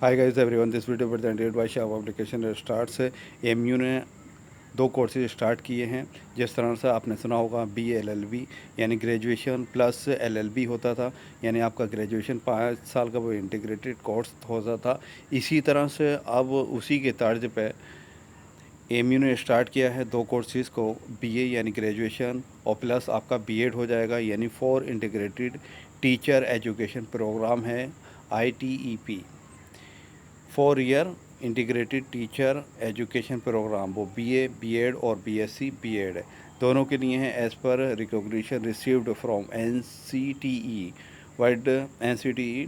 Hi guys everyone, this video presented by Shah application starts. MU ने दो courses start किए हैं। जिस तरह से आपने सुना होगा BA LLB यानी ग्रेजुएशन प्लस LLB होता था, यानी आपका ग्रेजुएशन 5 साल का वो इंटीग्रेटेड कोर्स होता था। इसी तरह से अब उसी के तर्ज पे एमयू ने स्टार्ट किया है दो कोर्सेज़ को, BA यानी ग्रेजुएशन और प्लस आपका B.Ed हो जाएगा, यानी 4 इंटीग्रेटेड टीचर एजुकेशन प्रोग्राम है ITEP, 4 year integrated teacher education programme. वो BA B.Ed और BSc B.Ed दोनों के लिए हैं as per recognition received from NCTE। Word NCTE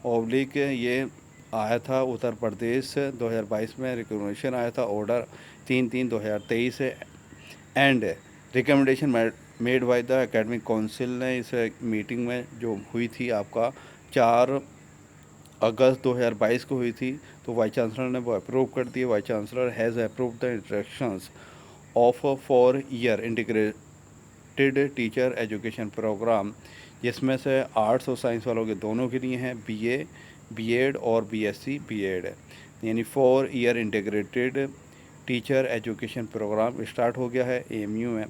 oblique ये आया था उत्तर प्रदेश 2022 में, रिकॉग्निशन आया था order 3/3/2023 and recommendation made by the academic council ने इस मीटिंग में जो हुई थी आपका 4 अगस्त 2022 को हुई थी, तो वाइस चांसलर ने वो अप्रूव कर दिए। Vice chancellor has approve the instructions of 4 year integrated teacher education programme, जिसमें से आर्ट्स और साइंस वालों के दोनों के लिए हैं BA B.Ed और BSc B.Ed, यानी 4 year integrated teacher education programme start हो गया है AMU में,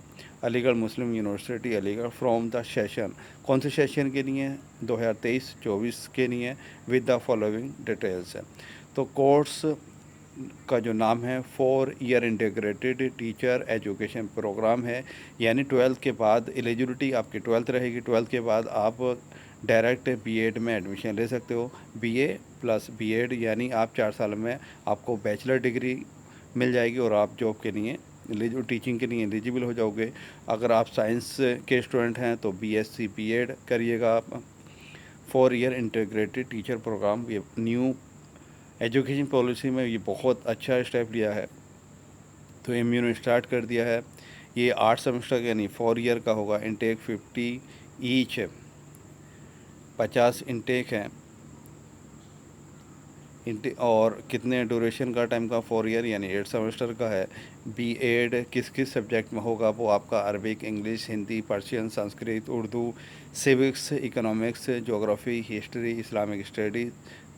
Aligarh Muslim University Aligarh from the session. कौन से सेशन के लिए? 2023-24 के लिए, विद द फॉलोइंग डिटेल्स। तो कोर्स का जो नाम है 4 year integrated teacher education programme है, यानी 12th के बाद एलिजिबिलिटी आपकी 12th रहेगी। 12th के बाद आप डायरेक्ट B.Ed में एडमिशन ले सकते हो। BA प्लस B.Ed यानी आप 4 साल में आपको बैचलर डिग्री मिल जाएगी और आप जॉब के लिए टीचिंग के लिए एलिजिबल हो जाओगे। अगर आप साइंस के स्टूडेंट हैं तो BSc B.Ed करिएगा आप। 4 ईयर इंटीग्रेटेड टीचर प्रोग्राम, ये न्यू एजुकेशन पॉलिसी में ये बहुत अच्छा स्टेप लिया है, तो एमयू ने स्टार्ट कर दिया है। ये 8 सेमेस्टर का यानी 4 ईयर का होगा। इनटेक 50 ईच, 50 इनटेक हैं। और कितने ड्यूरेशन का टाइम का? 4 ईयर यानी 8 सेमेस्टर का है। B.Ed किस किस सब्जेक्ट में होगा? वो आपका Arabic, English, Hindi, Persian, Sanskrit, Urdu, civics, economics, geography, history, Islamic study,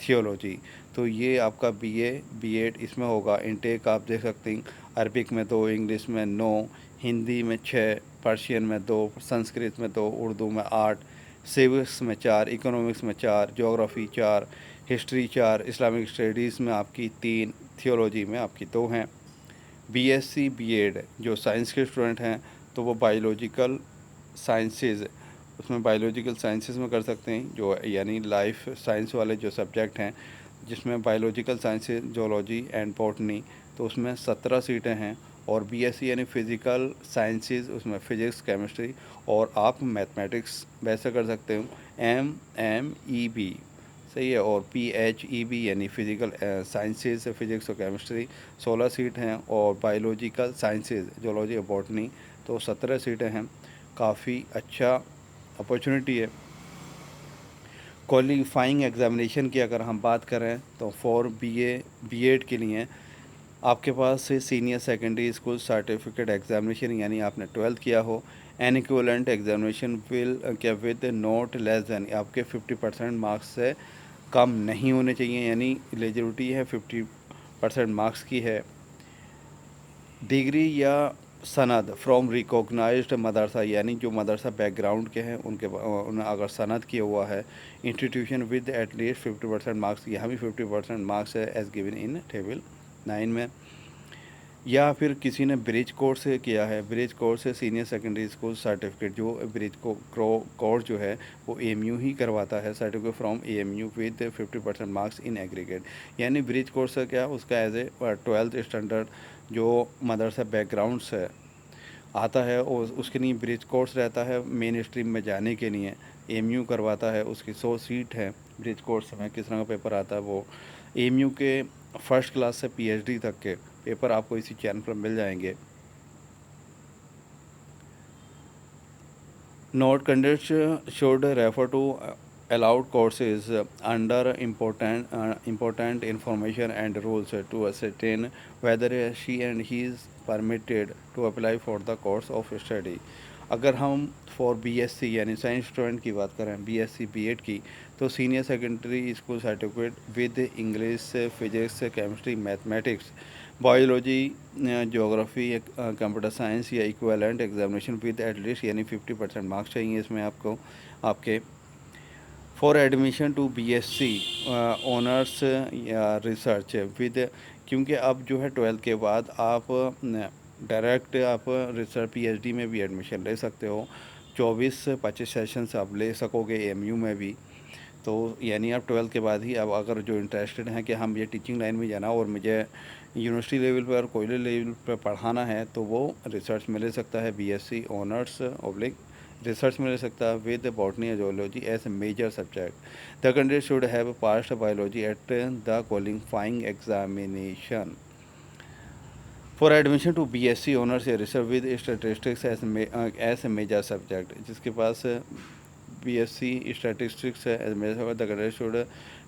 theology. तो ये आपका BA B.Ed इसमें होगा। इनटेक आप देख सकते हैं, अरबिक में 2, इंग्लिश में 9, हिंदी में 6, पर्शियन में 2, संस्कृत में 2, उर्दू में 8, सिविक्स में 4, इकोनॉमिक्स में 4, ज्योग्राफी 4, हिस्ट्री 4, इस्लामिक स्टडीज़ में आपकी 3, थियोलॉजी में आपकी 2 हैं। BSc B.Ed जो साइंस के स्टूडेंट हैं तो वो बायोलॉजिकल साइंसेज, उसमें बायोलॉजिकल साइंसेज में कर सकते हैं, जो यानी लाइफ साइंस वाले जो सब्जेक्ट हैं, जिसमें biological sciences, zoology and botany, तो उसमें 17 सीटें हैं। और BSc यानी फ़िज़िकल साइंसेज, उसमें फ़िज़िक्स, केमिस्ट्री और आप मैथमेटिक्स वैसे कर सकते हो। MMEB सही है। और PHEB यानी फ़िज़िकल साइंसेज, फ़िज़िक्स और केमिस्ट्री, 16 सीट हैं। और बायोलॉजिकल साइंसेज, जोलॉजी और बॉटनी, तो 17 सीटें हैं। काफ़ी अच्छा अपॉर्चुनिटी है। क्वालिफाइंग एग्ज़ामिनेशन की अगर हम बात करें तो फॉर BA B.Ed के लिए आपके पास से senior secondary school certificate examination, यानी आपने 12th किया हो, एन इक्विवेलेंट एग्जामिनेशन विल क्या विद नॉट लेस दैन, आपके 50% मार्क्स से कम नहीं होने चाहिए, यानी एलिजिबिलिटी है 50% मार्क्स की है। डिग्री या सनद फ्रॉम रिकॉग्नाइज्ड मदरसा, यानी जो मदरसा बैकग्राउंड के हैं उन्हें अगर सनद किया हुआ है इंस्टीट्यूशन विद एटलीस्ट 50% मार्क्स, यहाँ भी 50% मार्क्स है एज गिवन इन टेबल 9 में। या फिर किसी ने ब्रिज कोर्स से किया है, ब्रिज कोर्स से सीनियर सेकेंडरी स्कूल सर्टिफिकेट, जो ब्रिज कोर्स जो है वो AMU ही करवाता है, certificate from AMU with 50% marks in aggregate. यानी ब्रिज कोर्स का क्या, उसका एज ए 12th स्टैंडर्ड जो मदरसा बैकग्राउंड से आता है और उसके लिए ब्रिज कोर्स रहता है। मेन स्ट्रीम में जाने के लिए AMU करवाता है। उसकी 100 सीट है। ब्रिज कोर्स में किस तरह का पेपर आता है, वो AMU के फर्स्ट क्लास से PhD तक के पेपर आपको इसी चैनल पर मिल जाएंगे। Note candidates should refer to allowed courses under important information and rules to ascertain whether she and he is permitted to apply for the course of study। अगर हम फॉर BSc यानी science student की बात करें, BSc B.Ed की, तो senior secondary school certificate with English, physics, chemistry, mathematics, biology, geography, computer science या equivalent examination with at least यानी 50% मार्क्स चाहिए इसमें आपको आपके। For admission to BSc honours या रिसर्च विद, क्योंकि अब जो है 12th के बाद आप डायरेक्ट आप रिसर्च पीएचडी में भी एडमिशन ले सकते हो। 24-25 सेशंस आप ले सकोगे एएमयू में भी। तो यानी आप 12th के बाद ही, अब अगर जो इंटरेस्टेड हैं कि हम ये टीचिंग लाइन में जाना और मुझे यूनिवर्सिटी लेवल पर और कॉलेज लेवल पर पढ़ाना है, तो वो रिसर्च में ले सकता है, बीएससी ऑनर्स ऑब्लिक रिसर्च में ले सकता है विद बॉटनी या zoology as a major subject. The candidate should have passed biology at the qualifying examination. For admission to BSc honours या research with statistics as a major subject, जिसके पास BSc statistics है as major, the candidate should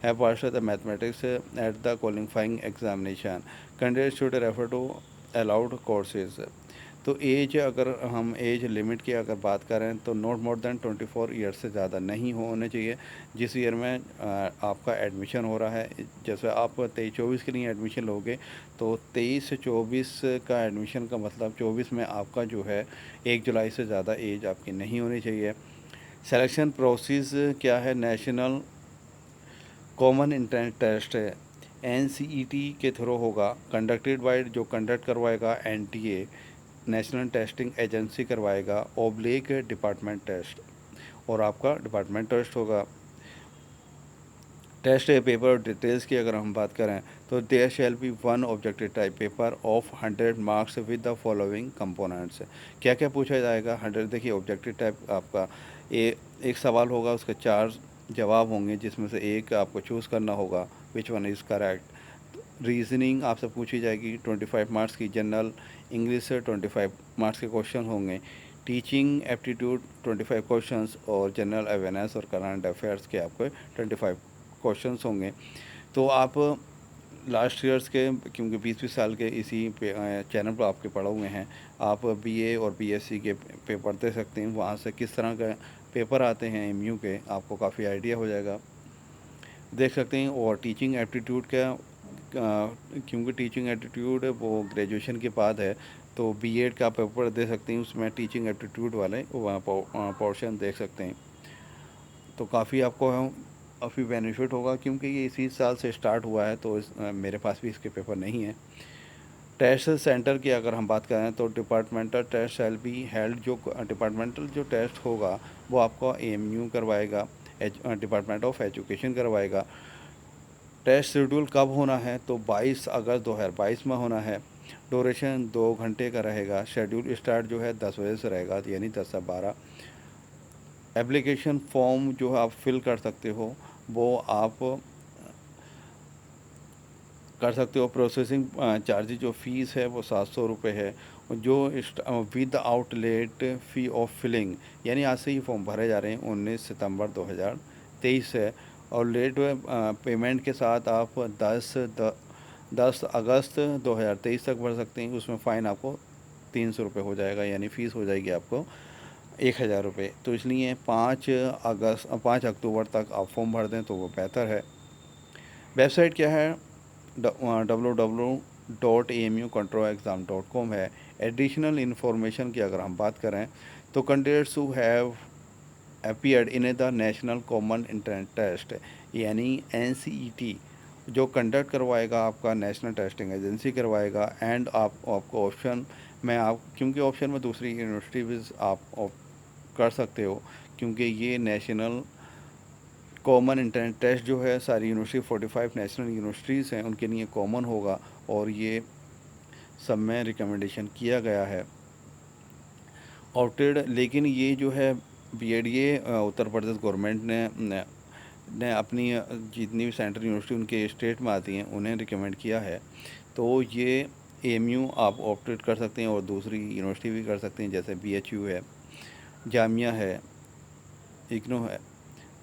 have passed the mathematics at the qualifying examination. Candidate should refer to allowed courses. तो as, अगर हम age limit की अगर बात करें तो नॉट मोर देन 24 ईयर से ज़्यादा नहीं होने चाहिए जिस ईयर में आपका एडमिशन हो रहा है। जैसे आप 23-24 के लिए एडमिशन लोगे तो 23 से 24 का एडमिशन का मतलब 24 में आपका जो है 1 जुलाई से ज़्यादा एज आपकी नहीं होनी चाहिए। सिलेक्शन प्रोसेस क्या है? नेशनल कॉमन एंट्रेंस टेस्ट है, एनसीईटी के थ्रू होगा, कंडक्टेड बाय, जो कंडक्ट करवाएगा एनटीए नेशनल टेस्टिंग एजेंसी करवाएगा, ओब्लिक डिपार्टमेंट टेस्ट, और आपका डिपार्टमेंट टेस्ट होगा। टेस्ट पेपर और डिटेल्स की अगर हम बात करें तो there shall be one objective type paper of 100 marks with the following components. क्या क्या पूछा जाएगा? 100, देखिए ऑब्जेक्टिव टाइप आपका एक सवाल होगा, उसके 4 जवाब होंगे जिसमें से एक आपको चूज़ करना होगा which one is correct. Reasoning आपसे पूछी जाएगी 25 मार्क्स की, जनरल इंग्लिश से 25 मार्क्स के क्वेश्चन होंगे, टीचिंग एप्टीट्यूड 25 क्वेश्चंस और जनरल अवेयरनेस और करंट अफेयर्स के आपको 25 क्वेश्चंस होंगे। तो आप लास्ट ईयर्स के, क्योंकि 20-20 साल के इसी चैनल पर आपके पढ़े हुए हैं, आप बीए और बीएससी के पेपर दे सकते हैं, वहाँ से किस तरह का पेपर आते हैं एमयू के, आपको काफ़ी आइडिया हो जाएगा, देख सकते हैं। और टीचिंग एप्टीट्यूड का क्योंकि टीचिंग एप्टीट्यूड वो ग्रेजुएशन के बाद है, तो बीएड का पेपर दे सकते हैं, उसमें टीचिंग एप्टीट्यूड वाले वहाँ पोर्शन देख सकते हैं। तो काफ़ी आपको काफ़ी बेनिफिट होगा, क्योंकि ये इसी साल से स्टार्ट हुआ है, तो मेरे पास भी इसके पेपर नहीं है। टेस्ट सेंटर की अगर हम बात करें तो departmental test shall be held, जो डिपार्टमेंटल जो टेस्ट होगा वो आपको एएमयू करवाएगा, डिपार्टमेंट ऑफ एजुकेशन करवाएगा। टेस्ट शेड्यूल कब होना है? तो 22 अगस्त 2022 में होना है। ड्यूरेशन 2 घंटे का रहेगा। शेड्यूल स्टार्ट जो है 10 बजे से रहेगा, यानी 10 से 12। एप्लीकेशन फॉर्म जो आप फिल कर सकते हो वो आप कर सकते हो। प्रोसेसिंग चार्जेज जो फ़ीस है वो 700 रुपये है। और जो without late fee of filling, यानी आज से ही फॉर्म भरे जा रहे हैं 19 सितंबर 2023 से, और लेट पेमेंट के साथ आप 10 अगस्त 2023 तक भर सकते हैं। उसमें फ़ाइन आपको 300 रुपये हो जाएगा, यानी फ़ीस हो जाएगी आपको 1000 रुपये। तो इसलिए 5 अक्टूबर तक आप फॉर्म भर दें तो वो बेहतर है। वेबसाइट क्या है? www.amucontrolexam.com है। एडिशनल इन्फॉर्मेशन की अगर हम बात करें तो candidates who have appeared in the national common entrance test, यानी एनसीईटी, जो कंडक्ट करवाएगा आपका नेशनल टेस्टिंग एजेंसी करवाएगा, एंड आपको ऑप्शन में, आप क्योंकि ऑप्शन में दूसरी यूनिवर्सिटी भी आप कर सकते हो, क्योंकि ये नेशनल कॉमन एंट्रेंस टेस्ट जो है सारी यूनिवर्सिटी 45 नेशनल यूनिवर्सिटीज़ हैं उनके लिए कॉमन होगा, और ये सब में रिकमेंडेशन किया गया है ऑप्टेड। लेकिन ये जो है बीएड, ये उत्तर प्रदेश गवर्नमेंट ने अपनी जितनी भी सेंट्रल यूनिवर्सिटी उनके स्टेट में आती हैं उन्हें रिकमेंड किया है। तो ये एएमयू आप ऑप्टेड कर सकते हैं और दूसरी यूनिवर्सिटी भी कर सकते हैं, जैसे बीएचयू है, जामिया है, इग्नू है,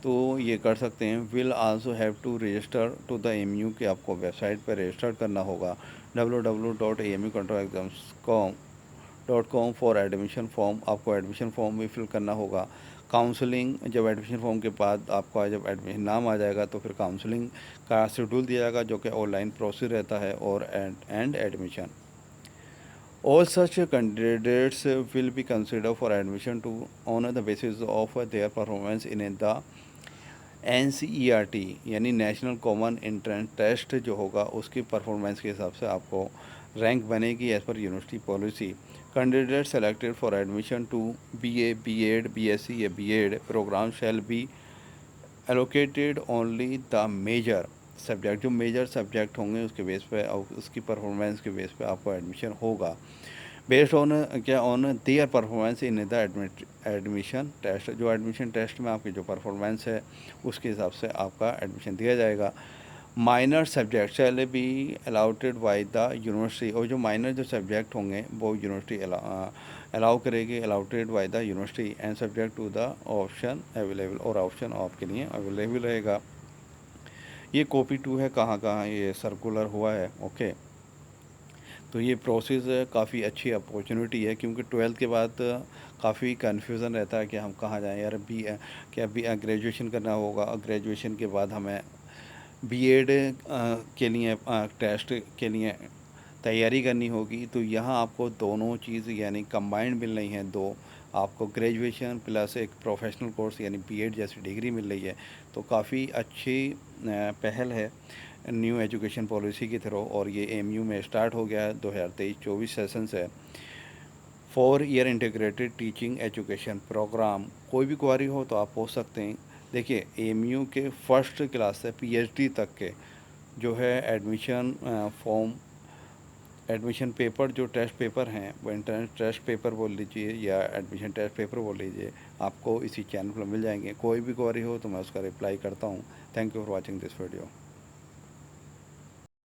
तो ये कर सकते हैं। Will also have to register to the MU के, आपको वेबसाइट पर रजिस्टर करना होगा www.amucontrolexams.com फॉर एडमिशन फॉर्म, आपको एडमिशन फॉर्म भी फिल करना होगा। काउंसलिंग, जब एडमिशन फॉर्म के बाद आपका जब एडमिशन नाम आ जाएगा तो फिर काउंसलिंग का शेड्यूल दिया जाएगा, जो कि ऑनलाइन प्रोसेस रहता है, और and admission. All such candidates will be considered for admission to on the basis of their performance in the NCERT यानी नेशनल कॉमन एंट्रेंस टेस्ट जो होगा उसकी परफॉर्मेंस के हिसाब से आपको रैंक बनेगी as per university policy. Candidate selected for admission to BA, B.Ed, BSc या B.Ed programme shall be allocated only the major subject, जो मेजर सब्जेक्ट होंगे उसके बेस पे और उसकी परफॉर्मेंस के बेस पे आपको एडमिशन होगा, बेस्ड ऑन क्या on their performance in the admission test. जो एडमिशन टेस्ट में आपकी जो परफॉर्मेंस है उसके हिसाब से आपका एडमिशन दिया जाएगा। Minor subject shall be allotted by the university, और जो माइनर जो सब्जेक्ट होंगे वो यूनिवर्सिटी अलाउ करेगी, allotted by the university and subject to the option available, और ऑप्शन आपके लिए अवेलेबल रहेगा। ये कॉपी 2 है, कहाँ कहाँ ये सर्कुलर हुआ है। ओके, तो ये प्रोसेस काफ़ी अच्छी अपॉर्चुनिटी है, क्योंकि 12th के बाद काफ़ी कन्फ्यूज़न रहता है कि हम कहाँ जाएं यार। क्या ग्रेजुएशन करना होगा, ग्रेजुएशन के बाद हमें B.Ed के लिए टेस्ट के लिए तैयारी करनी होगी। तो यहाँ आपको दोनों चीज़ यानी कंबाइंड मिल रही हैं, दो आपको ग्रेजुएशन प्लस एक प्रोफेशनल कोर्स यानी B.Ed जैसी डिग्री मिल रही है। तो काफ़ी अच्छी पहल है न्यू एजुकेशन पॉलिसी की थ्रू, और ये AMU में स्टार्ट हो गया है। 2023-24 सेशन से 4 year integrated teaching education programme. कोई भी क्वारी हो तो आप पूछ सकते हैं। देखिए, AMU के फर्स्ट क्लास से PhD तक के जो है एडमिशन फॉर्म, एडमिशन पेपर, जो टेस्ट पेपर हैं वो एंट्रेंस टेस्ट पेपर बोल लीजिए या एडमिशन टेस्ट पेपर बोल लीजिए, आपको इसी चैनल पर मिल जाएंगे। कोई भी क्वेरी हो तो मैं उसका रिप्लाई करता हूँ। Thank you for watching this video.